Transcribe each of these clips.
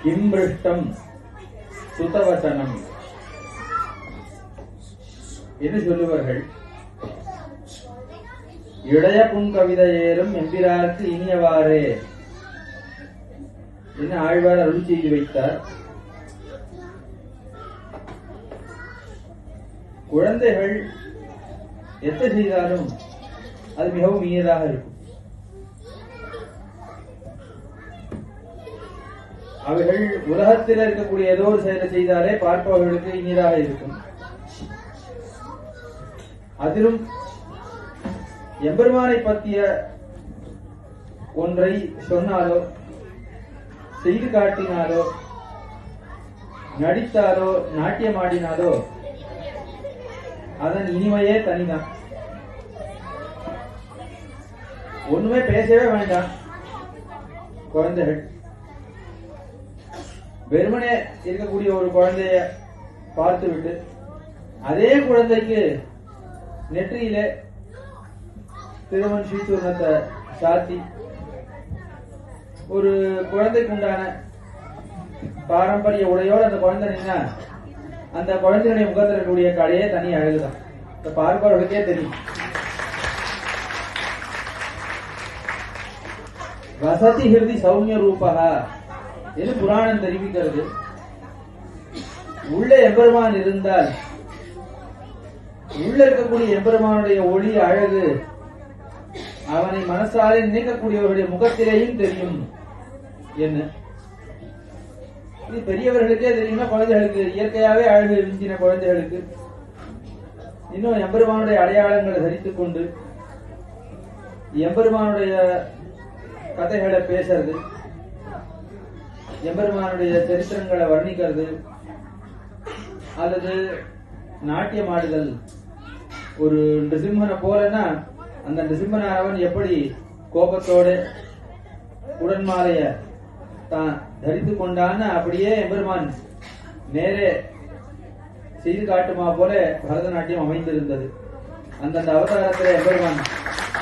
கிம்பிருஷ்டம் சுதவசனம் என்று சொல்லுவார்கள். இடைய புங்கவிதை ஏறும் எம்பிரார்க்கு இனியவாறே என்று ஆழ்வார் அருள் செய்து வைத்தார். குழந்தைகள் எத்த செய்தாலும் அது மிகவும் இனியதாக இருக்கும். அவைகள் உலகத்தில் இருக்கக்கூடிய ஏதோ ஒரு செயலை செய்தாலே பார்ப்பவர்களுக்கு இனியதாக இருக்கும். அதிலும் எம்பெருமானை பற்றிய ஒன்றை சொன்னாலோ செய்து காட்டினாலோ நடித்தாலோ நாட்டியமாடினாலோ அதன் இனிமையே தனிதான். ஒண்ணுமே பேசவே வேண்டாம். குழந்தைகள் வெறுமனே இருக்கக்கூடிய ஒரு குழந்தைய பார்த்துவிட்டு அதே குழந்தைக்கு நெற்றியிலே திருமண் ஸ்ரீசூர்ணத்தை சாத்தி ஒரு குழந்தைக்கு உண்டான பாரம்பரிய உடையோடு அந்த குழந்தை நின்னா அந்த குழந்தையுடைய முகத்தில் இருக்கக்கூடிய கலையே தனி அழகுதான். இந்த பார்ப்பவர்களுக்கே தெரியும். வசதி ஹிருதி சௌமிய ரூபகா என்று புராணம் தெரிவிக்கிறது. உள்ள எம்பெருமான் இருந்தால் உள்ள இருக்கக்கூடிய எம்பெருமானுடைய ஒளி அழகு அவனை மனசாலே நினைக்கக்கூடியவர்களுடைய முகத்திலேயும் தெரியும். என்ன இது பெரியவர்களுக்கே தெரியுமா? குழந்தைகளுக்கு இயற்கையாவே அழகு இருந்துச்சின குழந்தைகளுக்கு இன்னும் எம்பெருமானுடைய அடையாளங்களை தரித்துக் கொண்டு எம்பெருமானுடைய கதைகளை பேசுறது, எம்பெருமானுடைய சரித்திரங்களை வர்ணிக்கிறது அல்லது நாட்டியமாடுதல். ஒரு நிருசிம்மனை போலன்னா அந்த நிருசிம்மனானவன் எப்படி கோபத்தோடு உடன்மாலைய தான் தரித்து கொண்டான்னு அப்படியே எம்பெருமான் நேரே செய்து காட்டுமா போல பரதநாட்டியம் அமைந்திருந்தது. அந்தந்த அவதாரத்துல எம்பெருமான்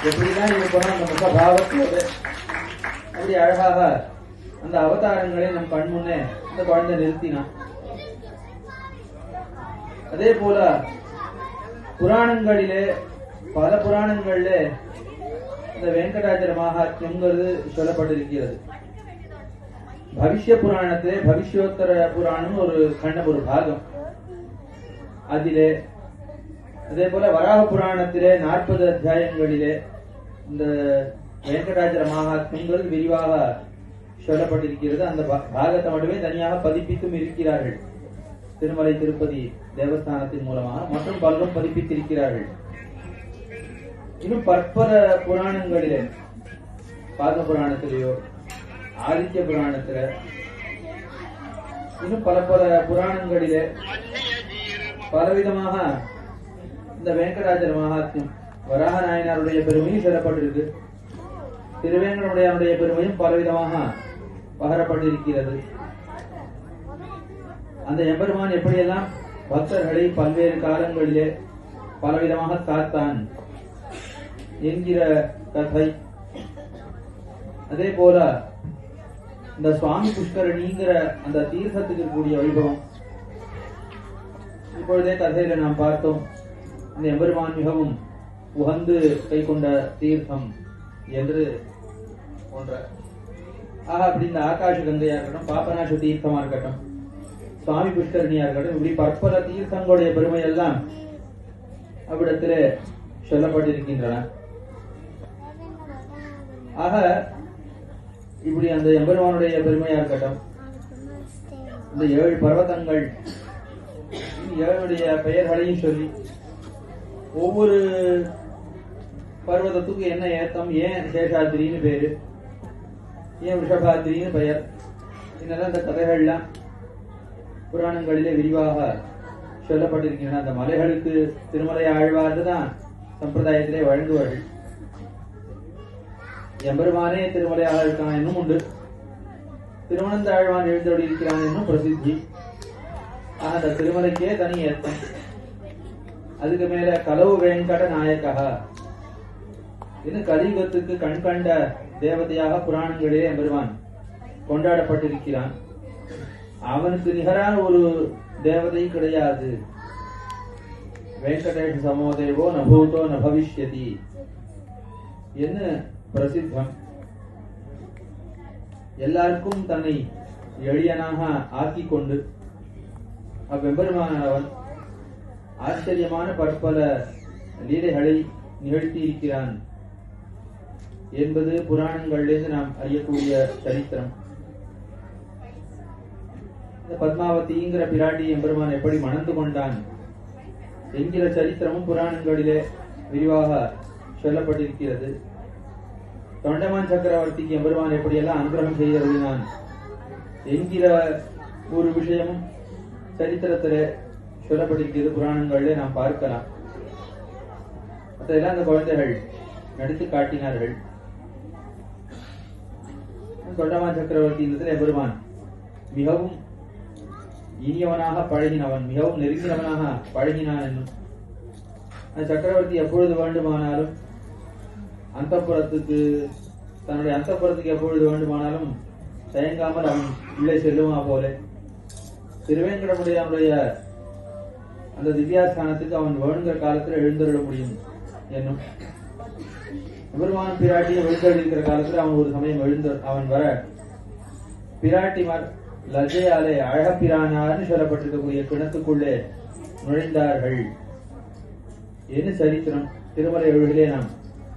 எப்படிதான் இருக்கணும் அந்த முக பாவத்தோடு அப்படி அழகாக அந்த அவதாரங்களை நம் கண் முன்னே அந்த குழந்தை நிறுத்தினான். அதே போல புராணங்களிலே பல புராணங்கள்ல இந்த வெங்கடாச்சல மகாத்மியம்ங்கிறது சொல்லப்பட்டிருக்கிறது. பவிஷ்ய புராணத்திலே பவிஷ்யோத்தர புராணம் ஒரு கண்டம் ஒரு பாகம். அதிலே அதே போல வராக புராணத்திலே 40 அத்தியாயங்களிலே இந்த வெங்கடாச்சல மகாத்மியங்கள் விரிவாக சொல்லப்பட்டிருக்கிறது. அந்த பாகத்தை மட்டுமே தனியாக பதிப்பித்தும் இருக்கிறார்கள். திருமலை திருப்பதி தேவஸ்தானத்தின் மூலமாக மற்றும் பலரும் பதிப்பித்திருக்கிறார்கள். இன்னும் பற்பல புராணங்களிலே பாத புராணத்திலேயோ ஆதித்ய புராணத்தில இன்னும் பல பல புராணங்களிலே பலவிதமாக இந்த வெங்கடாச்சல மகாத்மியம் வராக நாயனாருடைய பெருமையும் சொல்லப்பட்டிருக்கு. திருவேங்கடமுடையாருடைய பெருமையும் பலவிதமாக பகரப்பட்டிருக்கிறது. அந்த எம்பெருமான் எப்படியெல்லாம் பக்தர்களை பல்வேறு காலங்களிலே பலவிதமாக காத்தான் என்கிற கதை. அதே போல இந்த சுவாமி புஷ்கரணிங்கிற அந்த தீர்த்தத்துக்கு இருக்கக்கூடிய வைபவம் இப்பொழுதே கதையில நாம் பார்த்தோம். இந்த எம்பெருமான் மிகவும் உகந்து கை கொண்ட தீர்த்தம் என்று போன்ற அப்படி இந்த ஆகாஷ கங்கையா இருக்கட்டும், பாபநாச தீர்த்தமா இருக்கட்டும், சுவாமி புஷ்கரணியா இருக்கட்டும், இப்படி பற்பல தீர்த்தங்களுடைய பெருமை எல்லாம் அவ்விடத்திலே சொல்லப்பட்டிருக்கின்றன. ஆக இப்படி அந்த எம்பெருமானுடைய பெருமையா இருக்கட்டும், இந்த 7 பர்வதங்கள் 7 பெயர்களையும் சொல்லி ஒவ்வொரு பர்வதத்துக்கு என்ன ஏத்தம், ஏன் சேஷாத்திரின்னு பேரு, ஏன் ரிஷபாத்திரின்னு பெயர், இதெல்லாம் இந்த கதைகள்லாம் புராணங்களிலே விரிவாக சொல்லப்பட்டிருக்கின்றன. அந்த மலைகளுக்கு திருமலை ஆழ்வார் தான் சம்பிரதாயத்திலே வழங்குவார்கள். எம்பெருமானே திருமலையாக இருக்கான் என்னும் உண்டு, திருவனந்த ஆழ்வான் எழுந்தோடி இருக்கிறான் என்னும் பிரசித்தி. அந்த திருமலைக்கே தனி ஏத்தம். அதுக்கு மேல கலவு வெங்கட நாயக்கா இன்னும் கலியுகத்துக்கு கண் கண்ட தேவதையாக புராணங்களிலே எம்பெருமான் கொண்டாடப்பட்டிருக்கிறான். அவனுக்கு நிகரான ஒரு தேவதை கிடையாது. வெங்கடேஷ சமோதேவோ நபூதோ நபவிஷ்யதி என்ன பிரசித்தம். எல்லாருக்கும் தன்னை எளியனாக ஆக்கிக் கொண்டு அவ்வெம்பெருமானவன் ஆச்சரியமான பற்பல லீலைகளை நிகழ்த்தி இருக்கிறான் என்பது புராணங்களிலிருந்து நாம் அறியக்கூடிய சரித்திரம். இந்த பத்மாவதிங்கிற பிராட்டி எம்பெருமான் எப்படி மணந்து கொண்டான் என்கிற சரித்திரமும் புராணங்களிலே விரிவாக சொல்லப்பட்டிருக்கிறது. தொண்டமான் சக்கரவர்த்திக்கு எம்பெருமான் எப்படியெல்லாம் அனுகிரகம் செய்தருளினான் என்கிற ஒரு விஷயமும் சரித்திரத்திலே சொல்லப்பட்டிருக்கிறது. புராணங்களிலே நாம் பார்க்கலாம். அதெல்லாம் அந்த குழந்தைகள் நடித்து காட்டினார்கள். தொண்டமான் சக்கரவர்த்தி இந்த எம்பெருமான் மிகவும் இனியவனாக பழகினவன், மிகவும் நெருங்கினவனாக பழகினான் என்னும் அந்த சக்கரவர்த்தி எப்பொழுது வேண்டுமானாலும் அந்தப்புறத்துக்கு தன்னுடைய அந்தப்புறத்துக்கு எப்பொழுது வேண்டுமானாலும் தயங்காமல் அவன் உள்ளே செல்லுமா போல திருவேங்கடமுடையானுடைய அந்த திவ்யாஸ்தானத்துக்கு அவன் வேணுங்கிற காலத்தில் எழுந்தருள முடியும் என்னும் எம்பெருமான் பிராட்டியை எழுந்தருளிருக்கிற காலத்தில் அவன் ஒரு சமயம் அவன் வர பிராட்டிமார் லஜையாலே அழகப்பிரானார்னு சொல்லப்பட்டிருக்கக்கூடிய கிணத்துக்குள்ளே நுழைந்தார்கள் என்ன சரித்திரம் திருமலை எழுதிலே நாம்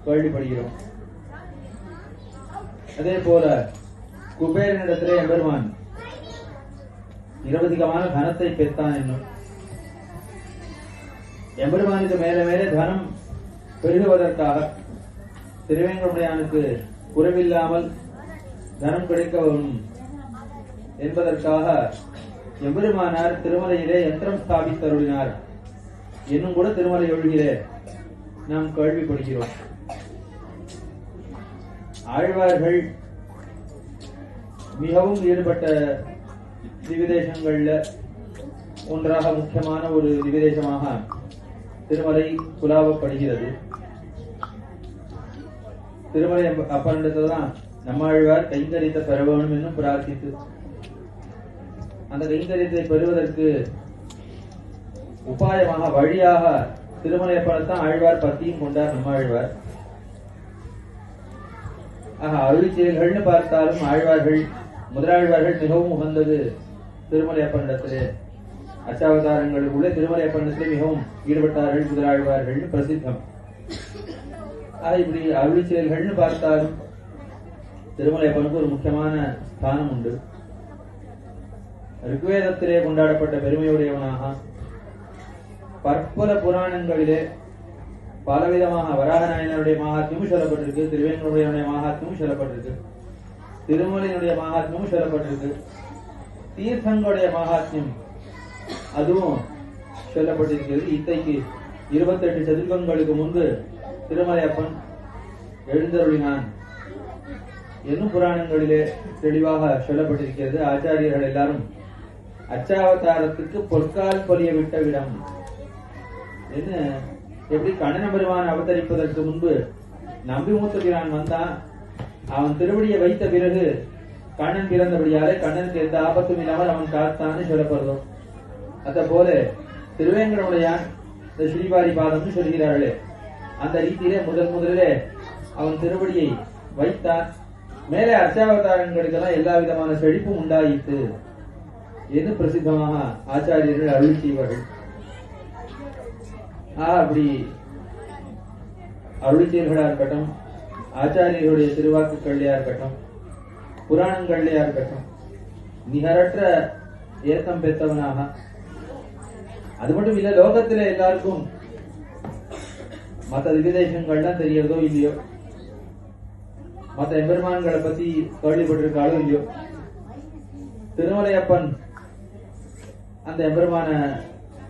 கேள்விப்படுகிறோம். அதே போல குபேரனிடத்திலே எம்பெருமான் நிரவதிகமான தனத்தை பெற்றான் என்னும் எம்பெருமானுக்கு மேல மேலே தனம் பெருகுவதற்காக திருவேங்கடமுடையானுக்கு குறைவில்லாமல் தனம் கிடைக்க வரும் என்பதற்காக எம்பெருமானார் திருமலையிலே யந்திரம் ஸ்தாபித்தருளினார் என்னும் கூட திருமலை ஒழுகிலே நாம் கேள்விப்படுகிறோம். ஆழ்வார்கள் மிகவும் ஈடுபட்ட திவ்யதேசங்கள்ல ஒன்றாக முக்கியமான ஒரு திவ்யதேசமாக திருமலை புலாவப்படுகிறது. திருமலை அப்பனிடத்தான் நம்மாழ்வார் கைங்கரித்த பெற வேணும் என்னும் பிரார்த்தித்து அந்த கைங்கரியத்தை பெறுவதற்கு உபாயமாக வழியாக திருமலை அப்பனத்தான் ஆழ்வார் பத்தியும் கொண்டார் நம்மாழ்வார். அருள் செயல்கள்னு பார்த்தாலும் ஆழ்வார்கள் முதலாழ்வார்கள் மிகவும் உகந்தது திருமலை அப்பனிடத்திலே. அச்சாவதாரங்களுக்குள்ளே திருமலை அப்பனிடத்திலே மிகவும் ஈடுபட்டார்கள் முதலாழ்வார்கள் பிரசித்தம். இப்படி அருள் செயல்கள்னு பார்த்தாலும் திருமலை அப்பனுக்கு ஒரு முக்கியமான ஸ்தானம் உண்டு. ரிக்வேதத்திலே கொண்டாடப்பட்ட பெருமையுடையவனாக பற்பல புராணங்களிலே பலவிதமாக வராக நாயனருடைய மகாத்மியமும் சொல்லப்பட்டிருக்கு, திருவேங்கடமுடையானுடைய மகாத்மியமும் சொல்லப்பட்டிருக்கு, திருமலையினுடைய மகாத்மியமும் சொல்லப்பட்டிருக்கு, தீர்த்தங்களுடைய மகாத்மியம் அதுவும் சொல்லப்பட்டிருக்கிறது. இத்தைக்கு 28 சதுர்கங்களுக்கு முன்பு திருமலையப்பன் எழுந்தருளினான் என்னும் புராணங்களிலே தெளிவாக சொல்லப்பட்டிருக்கிறது. ஆச்சாரியர்கள் எல்லாரும் அச்சாவதாரத்துக்கு பொற்கால் பொலிய விட்ட விடம் என்ன, எப்படி கண்ணன பெருமான் அவதரிப்பதற்கு முன்பு நம்பிமூத்த பிரான் வந்தான், அவன் திருவடியை வைத்த பிறகு கண்ணன் பிறந்தபடியாலே கண்ணனுக்கு எந்த ஆபத்தும் இல்லாமல் அவன் காத்தான்னு சொல்லப்படுறோம். அத போல திருவேங்கடமுடையான் இந்த ஸ்ரீவாரி பாதம்னு சொல்கிறார்களே அந்த ரீதியிலே முதலிலே அவன் திருவடியை வைத்தான். மேலே அச்சாவதாரங்களுக்கெல்லாம் எல்லா விதமான செழிப்பும் உண்டாயிற்று என்று பிரசித்தமாக ஆச்சாரியர்கள் அருள் செய்வார்கள். அப்படி அருள் செயல்களா இருக்கட்டும், ஆச்சாரியர்களுடைய திருவாக்குகள்லையா இருக்கட்டும், புராணங்கள்லையா இருக்கட்டும், நிகரற்ற ஏத்தம் பெற்றவனாக, அது மட்டும் இல்ல லோகத்தில எல்லாருக்கும் மற்ற திவ்யதேசங்கள்லாம் தெரியறதோ இல்லையோ, மற்ற எம்பெருமான்களை பத்தி கேள்விப்பட்டிருக்காளோ இல்லையோ, திருமலையப்பன் அந்த எம்பெருமான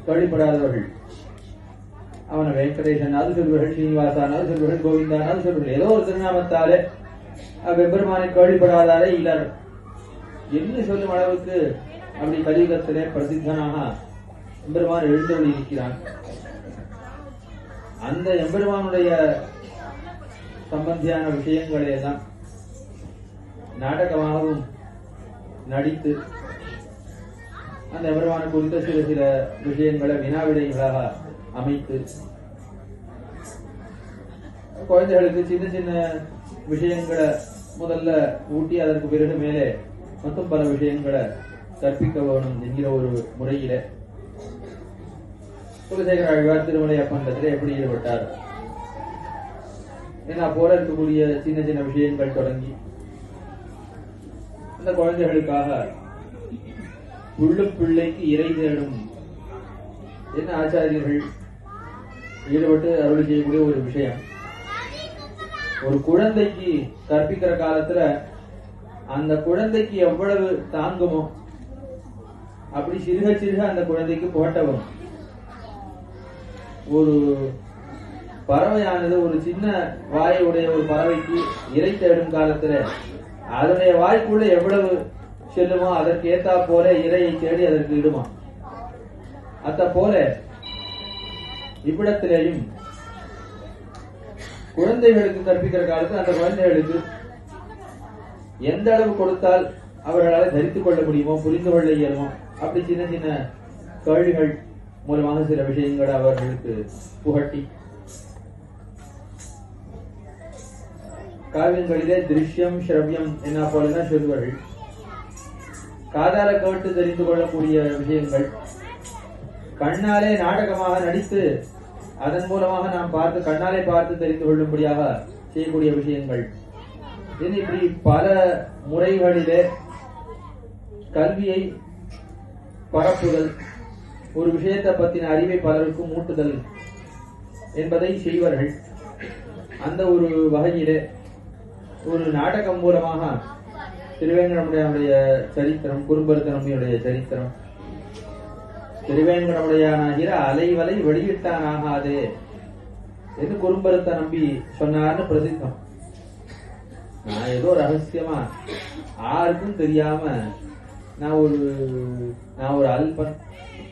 கேள்விப்படாதவர்கள் அவனை வெங்கடேசனாவது சொல்வார்கள், ஸ்ரீனிவாசானாவது சொல்வார்கள், கோவிந்தானாவது சொல்வார்கள், ஏதோ ஒரு திருநாமத்தாலே எம்பெருமானை கேள்விப்படாதாலே இல்லார் என்று சொல்லும் அளவுக்கு அப்படி கலியுகத்திலே பிரசித்தனாக எம்பெருமான் எழுந்தொழி இருக்கிறான். அந்த எம்பெருமானுடைய சம்பந்தியான விஷயங்களை எல்லாம் நாடகமாகவும் நடித்து அந்த எம்பெருமான குறித்த சில சில விஷயங்களை வினாவிடைகளாக அமைத்து குழந்தைகளுக்கு சின்ன சின்ன விஷயங்களை முதல்ல ஊட்டி அதற்கு பிறகு மேலே மற்றும் பல விஷயங்களை கற்பிக்க வேணும் என்கிற ஒரு முறையில குலசேகர ஆழ்வார் திருமலை அப்பண்டத்தில் எப்படி ஈடுபட்டார் ஏன்னா போல இருக்கக்கூடிய சின்ன சின்ன விஷயங்கள் தொடங்கி அந்த குழந்தைகளுக்காக உள்ளும் பிள்ளைக்கு இறை தேடும் என்ன ஆச்சாரியர்கள் ஈடுபட்டு அருள் செய்யக்கூடிய ஒரு விஷயம். ஒரு குழந்தைக்கு கற்பிக்கிற காலத்துல அந்த குழந்தைக்கு எவ்வளவு தாங்குமோ அப்படி சிறுக சிறுக அந்த குழந்தைக்கு போட்டவும். ஒரு பறவையானது ஒரு சின்ன வாயை உடைய ஒரு பறவைக்கு இறை தேடும் காலத்துல அதனுடைய வாய்க்குள்ள எவ்வளவு செல்லுமோ அதற்கு ஏத்தா போல இறையை தேடி அதற்கு இடுமா. அத்த போல இவ்விடத்திலேயும் குழந்தைகளுக்கு கற்பிக்கிற காலத்தில் அந்த குழந்தைகளுக்கு எந்த அளவு கொடுத்தால் அவர்களால் தரித்துக் கொள்ள முடியுமோ புரிந்து கொள்ள இயலுமோ அப்படி சின்ன சின்ன கேள்விகள் மூலமாக சில விஷயங்கள் அவர்களுக்கு புகட்டி காவியங்களிலே திருஷ்யம் ஸ்ரவ்யம் என்ன போலதான் சொல்வார்கள். காதால கேட்டு தெரிந்து கொள்ளக்கூடிய விஷயங்கள், கண்ணாலே நாடகமாக நடித்து அதன் மூலமாக நாம் பார்த்து கண்ணாலே பார்த்து தெரிந்து கொள்ளும்படியாக செய்யக்கூடிய விஷயங்கள், இப்படி பல முறைகளிலே கல்வியை பரப்புதல், ஒரு விஷயத்தை பற்றின அறிவை பலருக்கும் மூட்டுதல் என்பதை செய்வார்கள். அந்த ஒரு வகையிலே ஒரு நாடகம் மூலமாக திருவேங்கடமுடைய சரித்திரம், குறும்பருத்த நம்பியுடைய சரித்திரம், திருவேங்கடமுடையானாகிற அலைவலை வெளியிட்டானாகாதே என்று குறும்பருத்த நம்பி சொன்னார்னு பிரசித்தம். நான் ஏதோ ரகசியமா யாருக்கும் தெரியாம நான் ஒரு அல்பன்,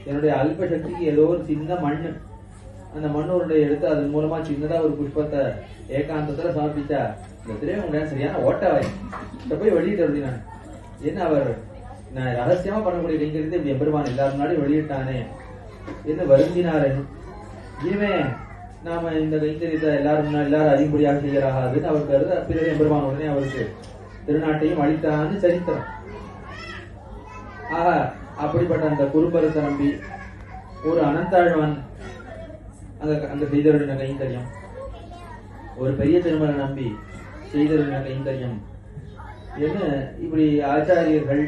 என்னுடைய அல்ப சக்திக்கு ஏதோ ஒரு சின்ன மண்ணு, அந்த மண்ணூருடைய எடுத்து அதன் மூலமா சின்னதா ஒரு புஷ்பத்தை ஏகாந்தத்துல சமர்ப்பிச்சா இந்த திருவேங்கடம் சரியான ஓட்டவாய் போய் வெளியிட்டு அப்படின்னா என்ன அவர் நான் ரகசியமா பண்ணக்கூடிய கைங்கரியத்தை இப்படி எம்பெருமான் எல்லாரும் முன்னாடி வெளியிட்டானே என்ன வருந்தினார். இனிமே நாம இந்த கைங்கரியத்தை எல்லாரும் அறியும்படியாக செய்யறாதுன்னு அவர் கருத பிறகு எம்பெருமான் உடனே அவருக்கு திருநாட்டையும் அளித்தான்னு சரித்திரம். ஆக அப்படிப்பட்ட அந்த குறும்பருத்த நம்பி ஒரு அனந்தாழ்வான் அங்க செய்தருடைய கைங்கரியம், ஒரு பெரிய திருமலை நம்பி செய்தருடைய கைங்கரியம் என்ன இப்படி ஆச்சாரியர்கள்,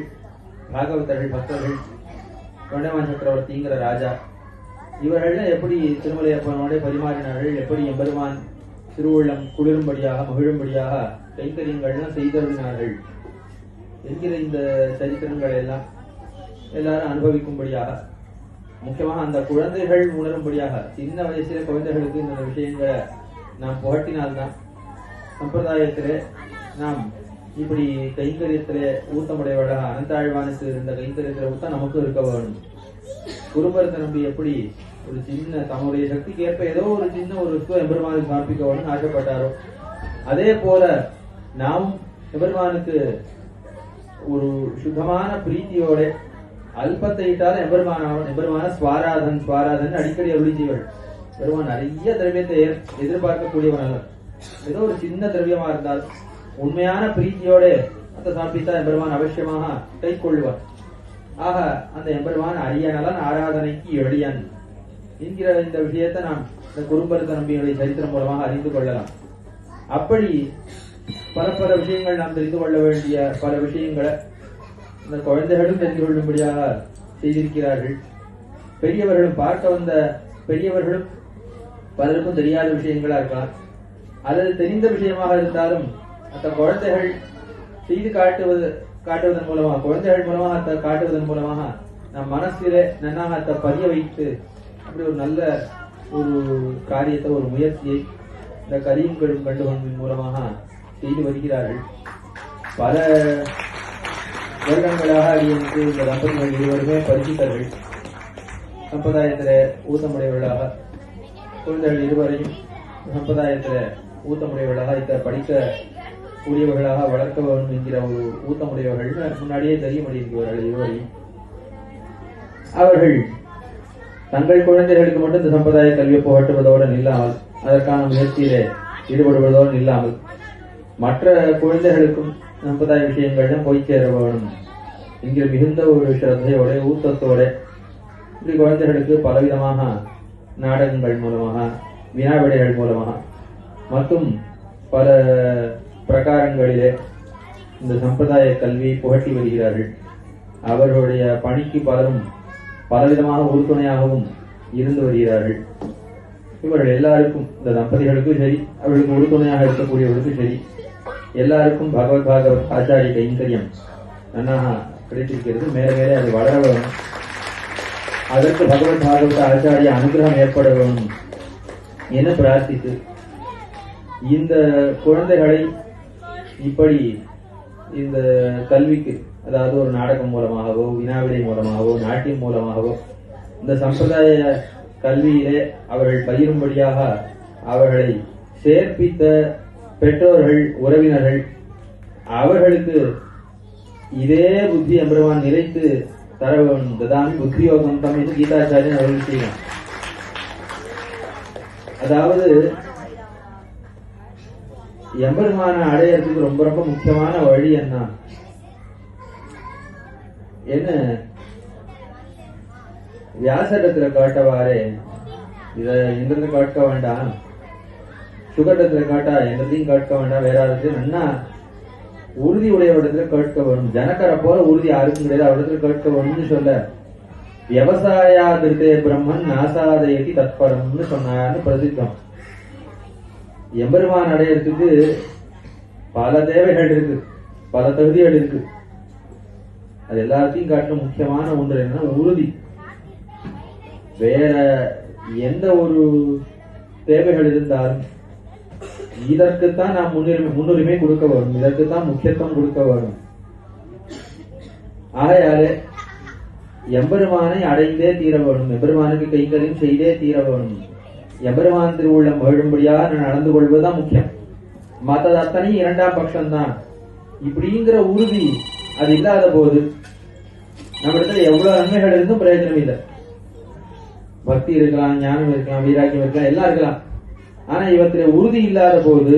பாகவதர்கள், பக்தர்கள், தொண்டைமான் சக்கரவர்த்திங்கிற ராஜா இவர்கள் எப்படி திருமலையப்பனோட பரிமாறினார்கள், எப்படி எம்பெருமான் திருவுள்ளம் குளிரும்படியாக மகிழும்படியாக கைங்கரியங்கள்லாம் செய்தருளினார்கள் என்கிற இந்த சரித்திரங்கள் எல்லாம் எல்லாரும் அனுபவிக்கும்படியாக, முக்கியமாக அந்த குழந்தைகள் உணரும்படியாக, சின்ன வயசுல குழந்தைகளுக்கு இந்த விஷயங்களை நாம் புகட்டினால்தான் சம்பிரதாயத்திலே நாம் இப்படி கைங்கரியத்திலே ஊத்தமுடையவளாக அனந்தாழ்வானுக்கு இருந்த கைங்கரியத்திலே ஊத்தம் நமக்கு இருக்க வேணும். குறும்பருத்த நம்பி எப்படி ஒரு சின்ன தம்முடைய சக்திக்கு ஏற்ப ஏதோ ஒரு சின்ன ஒரு எம்பெருமானுக்கு சமர்ப்பிக்க வேணும்னு ஆசைப்பட்டாரோ அதே போல நாம் எம்பெருமானுக்கு ஒரு சுத்தமான பிரீத்தியோட அல்பத்தை இட்டாலும் எம்பெருமான ஸ்வாராதன் அடிக்கடி அருளி செய்வள். பெருமான் நிறைய திரவியத்தை எதிர்பார்க்கக்கூடியவன் அல்ல, ஏதோ ஒரு சின்ன திரவியமா இருந்தால் உண்மையான பிரீத்தியோட அந்த சமர்ப்பித்தா எம்பெருமான் அவசியமாக கை கொள்வார். ஆக அந்த எம்பெருமான் அரியநலன் ஆராதனைக்கு எளியன் என்கிற இந்த விஷயத்தை நாம் இந்த குறும்பருத்த நம்பியுடைய சரித்திரம் மூலமாக அறிந்து கொள்ளலாம். அப்படி பல பல விஷயங்கள் நாம் தெரிந்து கொள்ள வேண்டிய பல விஷயங்களை இந்த குழந்தைகளும் தெரிந்து கொள்ளும்படியாக செய்திருக்கிறார்கள். பெரியவர்களும் பார்க்க வந்த பெரியவர்களும் பலருக்கும் தெரியாத விஷயங்களா இருக்கலாம், அல்லது தெரிந்த விஷயமாக இருந்தாலும் அந்த குழந்தைகள் செய்து காட்டுவதன் மூலமாக, குழந்தைகள் மூலமாக காட்டுவதன் மூலமாக நம் மனசிலே நன்னாக அதை பதிய வைத்து அப்படி ஒரு நல்ல ஒரு காரியத்தை, ஒரு முயற்சியை இந்த கரியுங்களும் கண்டுகொள்வதன் மூலமாக செய்து வருகிறார்கள். பல வருடங்களாக அடியனுக்கு இந்த தம்பதிகள் இருவருமே பரிசித்தர்கள். சம்பிரதாயத்தில ஊத்தமுடையவர்களாக குழந்தைகள் இருவரையும் சம்பிரதாயத்தில ஊத்தமுடையவர்களாக இத்த படிக்க கூடியவர்களாக வளர்க்க வேண்டும் என்கிற ஒரு ஊத்தமுடையவர்கள் முன்னாடியே தெரிய முடியிருக்கிறார்கள் இருவரையும். அவர்கள் தங்கள் குழந்தைகளுக்கு மட்டும் இந்த சம்பிரதாய கல்வியை புகட்டுவதோடு நில்லாமல், அதற்கான முயற்சியிலே ஈடுபடுவதோடு நில்லாமல், மற்ற குழந்தைகளுக்கும் சம்பிரதாய விஷயங்கள்லாம் போய் சேர வேணும் என்கிற மிகுந்த ஒரு ஸ்ரத்தையோட ஊக்கத்தோட இப்படி குழந்தைகளுக்கு பலவிதமாக நாடகங்கள் மூலமாக, வினாவிடைகள் மூலமாக மற்றும் பல பிரகாரங்களிலே இந்த சம்பிரதாய கல்வியை புகட்டி வருகிறார்கள். அவர்களுடைய பணிக்கு பலரும் பலவிதமாக உறுதுணையாகவும் இருந்து வருகிறார்கள். இவர்கள் எல்லாருக்கும், இந்த தம்பதிகளுக்கும் சரி, அவர்களுக்கு உறுதுணையாக இருக்கக்கூடியவர்களுக்கும் சரி, எல்லாருக்கும் பகவத் பாகவத் ஆச்சாரிய கைங்கரியம் நன்னாக கிடைத்திருக்கிறது. மேலே மேலே அது வளர வேணும். அதற்கு பகவத் பாகவத ஆச்சாரிய அனுகிரகம் ஏற்பட வேணும் என பிரார்த்தித்து, இந்த குழந்தைகளை இப்படி இந்த கல்விக்கு, அதாவது ஒரு நாடகம் மூலமாகவோ, வினாவிடை மூலமாகவோ, நாட்டியம் மூலமாகவோ இந்த சம்பிரதாய கல்வியிலே அவர்கள் பயிலும்படியாக அவர்களை சேர்ப்பித்த பெற்றோர்கள், உறவினர்கள், அவர்களுக்கு இதே புத்தி எம்பெருமான் நிறைத்து தர வேண்டும். ததாமி புத்தியோகம் தம் என்று கீதாச்சாரியன் அவர்கள் செய்யலாம். அதாவது எம்பெருமான அடையறதுக்கு ரொம்ப ரொம்ப முக்கியமான வழி என்ன வியாசடத்துல காட்டவாறே, இத எங்கிருந்து காட்ட வேண்டாம், சுகடத்துல காட்டா எங்கத்தையும் காட்ட வேண்டாம், வேற யாருக்கு நன்னா உறுதி உடையவரிடத்துல கேட்க வேணும். ஜனக்கரை போல உறுதி யாருக்கும் கிடையாது, அவரிடத்துல கேட்க வேணும்னு சொல்ல, விவசாயாதிருத்தே பிரம்மன் நாசாதயதி தத்பரம்னு சொன்னார்னு பிரசித்தம். எம்பெருமான் அடையறதுக்கு பல தேவைகள் இருக்கு, பல தகுதிகள் இருக்கு. அது எல்லாத்தையும் காட்டிலும் முக்கியமான ஒன்று என்னன்னா உறுதி. வேற எந்த ஒரு தேவைகள் இருந்தாலும் இதற்குத்தான் நாம் முன்னுரிமை கொடுக்க வேணும், இதற்குத்தான் முக்கியத்துவம் கொடுக்க வேணும். ஆகையாலே எம்பெருமானை அடைந்தே தீர வேணும், எம்பெருமானுக்கு கைங்கரியம் செய்தே தீர வேணும், எம்பெருமான் திருவுள்ளம் மகிழும்படியாக நடந்து கொள்வதுதான் முக்கியம். மற்றது அத்தனையும் இரண்டாம் பட்சம்தான். இப்படிங்கிற உறுதி அது இல்லாத போது நம்மிடத்துல எவ்வளவு நன்மைகள் இருந்தும் பிரயோஜனம் இல்லை. பக்தி இருக்கலாம், ஞானம் இருக்கலாம், வீராக்கியம் இருக்கலாம், எல்லாம் இருக்கலாம். ஆனா இவற்றில உறுதி இல்லாத போது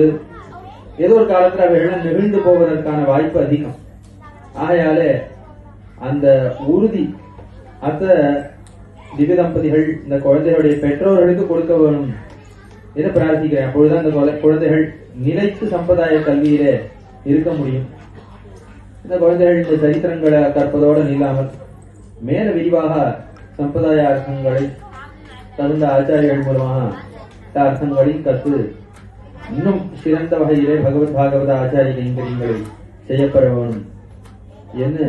ஏதோ ஒரு காலத்துல அவைகள் நெகிழ்ந்து போவதற்கான வாய்ப்பு அதிகம். ஆகையாலே அந்த உறுதி அத்த திவ்ய தம்பதிகள் இந்த குழந்தைகளுடைய பெற்றோர்களுக்கு கொடுக்க வேணும் என பிரார்த்திக்கிறேன். அப்பொழுதுதான் இந்த குழந்தைகள் நிலைத்து சம்பிரதாய கல்வியிலே இருக்க முடியும். இந்த குழந்தைகள் இந்த சரித்திரங்களை கற்பதோடு நில்லாமல் மேல விரிவாக சம்பிரதாய அர்த்தங்களை தகுந்த ஆச்சாரியர்கள் மூலமாக அர்த்தங்களையும் கற்று இன்னும் சிறந்த வகையிலே பகவத் பாகவத ஆச்சாரிய கைங்கரியங்களை செய்யப்பட வேணும் என்று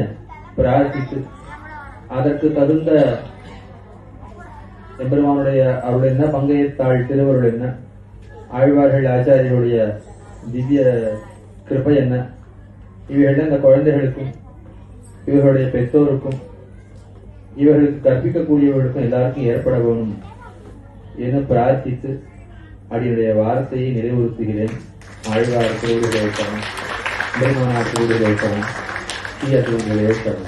பிரார்த்தித்து, அதற்கு தகுந்த எம்பெருமானுடைய அவருடைய என்ன பங்கையத்தாள் திருவருள் என்ன, ஆழ்வார்கள் ஆச்சாரியருடைய திவ்ய கிருபை என்ன, இவைகள் இந்த குழந்தைகளுக்கும் இவர்களுடைய பெற்றோருக்கும் இவர்களுக்கு கற்பிக்கக்கூடியவர்களுக்கும் எல்லாருக்கும் ஏற்பட வேணும் என பிரார்த்தித்து அடியுடைய வார்த்தையை நிறைவுறுத்துகிறேன். ஆழ்வார் திருவுருளை வைக்கிறோம், பெருமானார் திருவுருளை வைக்கிறோம், ஸ்ரீ திருவுருளை வைக்கிறோம்.